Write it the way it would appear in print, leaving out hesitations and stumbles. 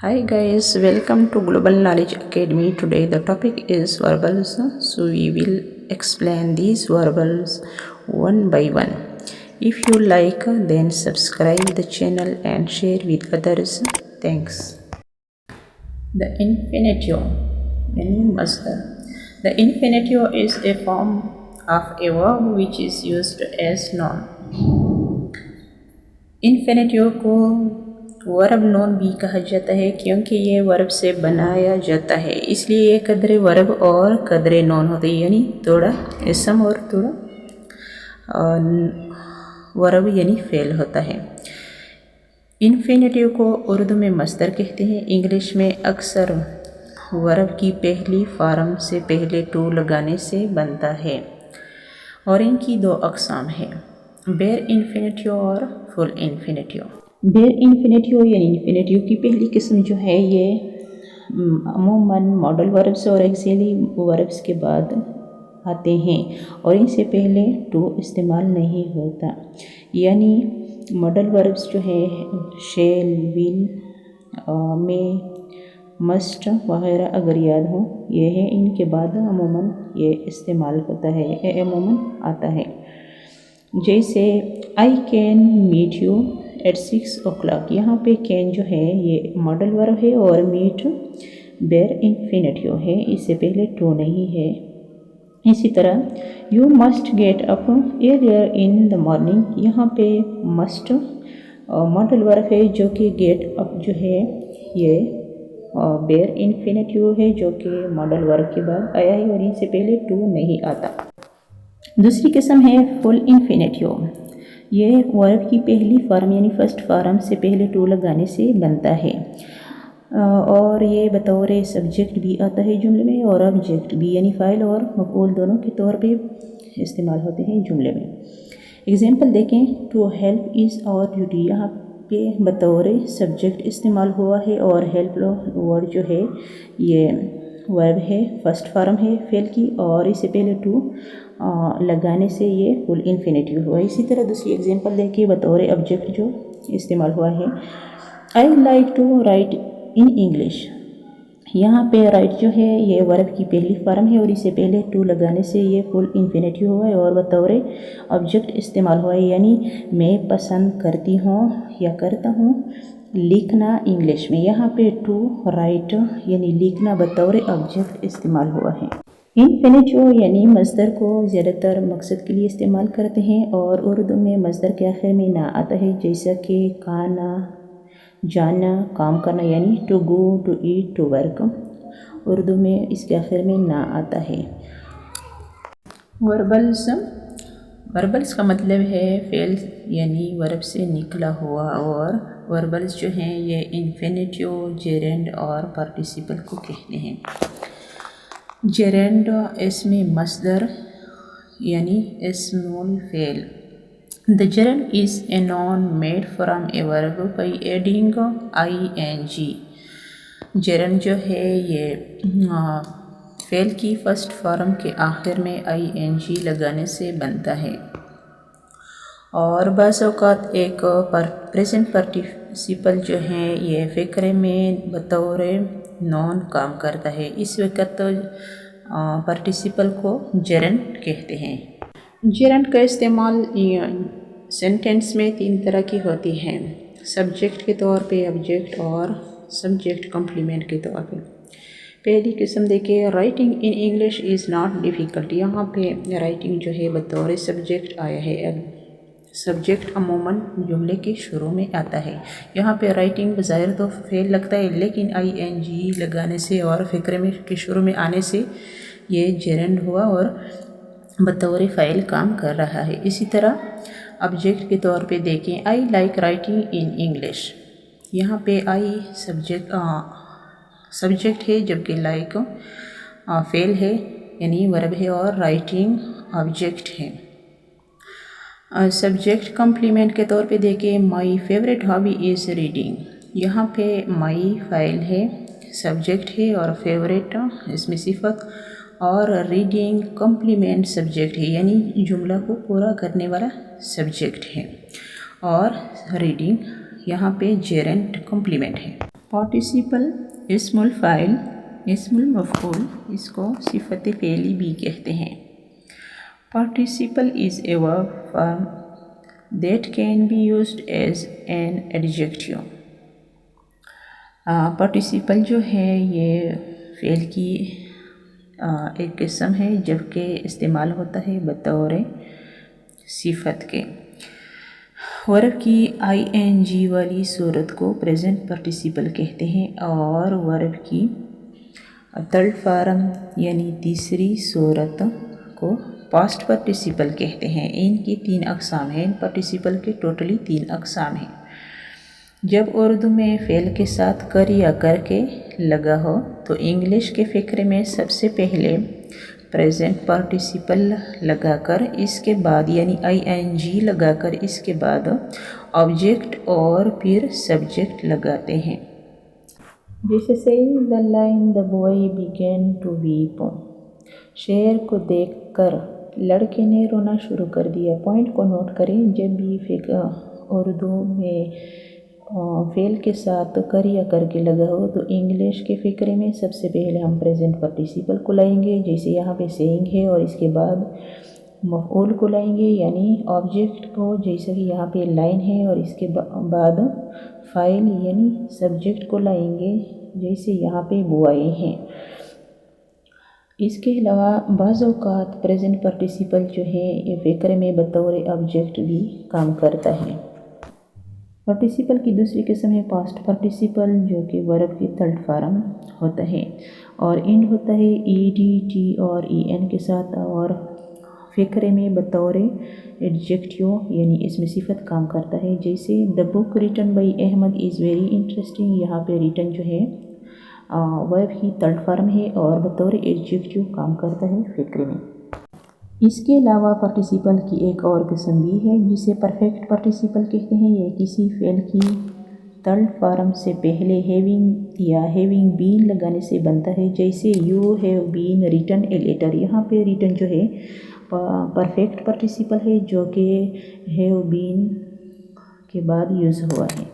Hi guys, welcome to Global Knowledge Academy. Today the topic is verbals. So we will explain these verbals one by one. If you like, then subscribe the channel and share with others. Thanks. The infinitive, meaning masdar. The infinitive is a form of a verb which is used as noun. Infinitive को verb known भी कहा जाता है क्योंकि ये verb से बनाया जाता है, इसलिए ये कदरे वर्ब और कदरे नोन होते हैं, यानी थोड़ा इसम और थोड़ा वर्ब यानी फेल होता है। इन्फिनेटिव को उर्दू में मस्दर कहते हैं। इंग्लिश में अक्सर वर्ब की पहली फॉर्म से पहले टू लगाने से बनता है और इनकी दो अक़साम हैं, बेयर इन्फिनेटिव और फुल इन्फिनेटिव। बेयर इन्फिनेटिव यानी इन्फिनेटिव की पहली किस्म जो है ये अमूमन मॉडल वर्ब्स और एक्सिलरी वर्ब्स के बाद आते हैं और इनसे पहले टू इस्तेमाल नहीं होता, यानी मॉडल वर्ब्स जो है शेल, विल, में, मस्ट वगैरह अगर याद हो ये है, इनके बाद अमूमन ये इस्तेमाल होता है, अमूमन आता है। जैसे I can meet you at 6 o'clock, यहाँ पे कैन जो है ये मॉडल वर्ब है और मीट बेयर इन्फिनेटिव है, इससे पहले टू नहीं है। इसी तरह you must get up earlier in the morning, यहाँ पे मस्ट मॉडल वर्ब है जो कि गेट अप जो है ये बेयर इन्फिनेटिव है जो कि मॉडल वर्ब के बाद आया है और इनसे पहले टू नहीं आता। दूसरी किस्म है फुल इन्फिनेटिव। ये वर्ब की पहली फॉर्म यानी फर्स्ट फॉर्म से पहले टू लगाने से बनता है और ये बतौर सब्जेक्ट भी आता है जुमले में और ऑब्जेक्ट भी, यानी फ़ाइल और मफ़ऊल दोनों के तौर पे इस्तेमाल होते हैं जुमले में। एग्जांपल देखें, to help is our duty, यहाँ पे बतौर सब्जेक्ट इस्तेमाल हुआ है और हेल्प वर्ड जो है ये वर्ब है, फर्स्ट फॉर्म है फेल की और इससे पहले टू लगाने से ये फुल इन्फिनेटिव हुआ। इसी तरह दूसरी एग्जांपल देखिए, बतौर ऑब्जेक्ट जो इस्तेमाल हुआ है, I like to write in English, यहाँ पे राइट जो है ये वर्ब की पहली फॉर्म है और इससे पहले टू लगाने से ये फुल इन्फिनेटिव हुआ है और बतौर ऑब्जेक्ट इस्तेमाल हुआ है, यानी मैं पसंद करती हूँ या करता हूँ लिखना इंग्लिश में, यहाँ पे टू राइट यानी लिखना बतौर ऑब्जेक्ट इस्तेमाल हुआ है। इन्फिनेटिव यानी मस्दर को ज़्यादातर मकसद के लिए इस्तेमाल करते हैं और उर्दू में मस्दर के आखिर में ना आता है, जैसा कि खाना, जाना, काम करना, यानी to go, to eat, to work, Urdu में इसके आखिर में ना आता है। वर्बल्स का मतलब है फेल यानी वर्ब से निकला हुआ और वर्बल्स जो हैं ये इन्फिनेटिव, जेरेंड और पार्टिसिपल को कहते हैं। जेरेंड इसमें मस्दर यानी इस्मुल fail. The gerund is a noun made from a verb by adding ing. gerund जो है ये फेल की फर्स्ट फॉर्म के आखिर में ing लगाने से बनता है और बाज़ औक़ात एक प्रेजेंट पार्टिसिपल जो है ये फ़िक्र में बतौर नॉन काम करता है, इस वक्त पार्टिसिपल को जेरेंड कहते हैं। जेरेंड का इस्तेमाल सेंटेंस में तीन तरह की होती हैं, सब्जेक्ट के तौर पे, ऑब्जेक्ट और सब्जेक्ट कॉम्प्लीमेंट के तौर पे। पहली किस्म देखिए, writing in English is not difficult, यहाँ पे राइटिंग जो है बतौर सब्जेक्ट आया है। सब्जेक्ट अमूमन जुमले के शुरू में आता है, यहाँ पे राइटिंग बज़ाहिर तो फेल लगता है लेकिन ing लगाने से और फ़िक्र में के शुरू में आने से ये जेरेंड हुआ और बतौर फ़ाइल काम कर रहा है। इसी तरह ऑब्जेक्ट के तौर पे देखें, I like writing in English, यहाँ पे आई सब्जेक्ट है जबकि लाइक फेल है यानी वर्ब है और राइटिंग ऑब्जेक्ट है। सब्जेक्ट कॉम्प्लीमेंट के तौर पे देखें, my favourite hobby is reading, यहाँ पे माई फ़ाइल है, सब्जेक्ट है और फेवरेट इसमें सिफत और रीडिंग कॉम्प्लीमेंट सब्जेक्ट है यानी जुमला को पूरा करने वाला सब्जेक्ट है और रीडिंग यहाँ पे जेरेंड कॉम्प्लीमेंट है। पार्टिसिपल اسم الفاعل اسم المفعول اس کو صفت فعلی بھی کہتے ہیں. Participle is a verb form that can be used as an adjective. Participle جو ہے یہ فعل کی ایک قسم ہے جبکہ استعمال ہوتا ہے بطور صفت کے. ورب کی ing والی صورت کو پریزنٹ پارٹیسپل کہتے ہیں اور ورب کی تھرڈ فارم یعنی تیسری صورت کو پاسٹ پارٹیسپل کہتے ہیں. ان کی 3 اقسام ہیں. ان پارٹیسپل کے ٹوٹلی 3 اقسام ہیں. جب اردو میں فعل کے ساتھ کر یا کر کے لگا ہو تو انگلش کے فقرے میں سب سے پہلے پریزنٹ پارٹیسپل لگا کر اس کے بعد یعنی ing لگا کر اس کے بعد آبجیکٹ اور پھر سبجیکٹ لگاتے ہیں. جیسے saying the line the boy began to weep. شعر کو دیکھ کر لڑکے نے رونا شروع کر دیا. پوائنٹ کو نوٹ کریں. جب بھی اردو میں فعل کے ساتھ کر یا کر کے لگا ہو تو انگلش کے فقرے میں سب سے پہلے ہم پریزنٹ پارٹیسپل کو لائیں گے. جیسے یہاں پہ سینگ ہے اور اس کے بعد مفعول کو لائیں گے یعنی آبجیکٹ کو. جیسے کہ یہاں پہ لائن ہے اور اس کے بعد فاعل یعنی سبجیکٹ کو لائیں گے جیسے یہاں پہ بوائے ہیں. اس کے علاوہ بعض اوقات پریزنٹ پارٹیسپل جو ہے یہ فقرے میں بطور آبجیکٹ بھی کام کرتا ہے. پارٹیسپل کی دوسری قسم ہے پاسٹ پارٹیسپل جو کہ ورب کی تھرڈ فارم ہوتا ہے اور اینڈ ہوتا ہے ed t اور en کے ساتھ اور فقرے میں بطور ایڈجیکٹیو یعنی اسم صفت کام کرتا ہے. جیسے the book written by Ahmad is very interesting. یہاں پہ ریٹن جو ہے ورب کی تھرڈ فارم ہے اور بطور ایڈجیکٹیو کام کرتا ہے فقرے میں. اس کے علاوہ پارٹیسپل کی ایک اور قسم بھی ہے جسے پرفیکٹ پارٹیسپل کہتے ہیں. یہ کسی فعل کی تھرڈ فارم سے پہلے ہیونگ یا ہیونگ بین لگانے سے بنتا ہے. جیسے you have been written a letter. یہاں پہ ریٹن جو ہے پرفیکٹ پارٹیسپل ہے جو کہ ہیو بین کے بعد یوز ہوا ہے.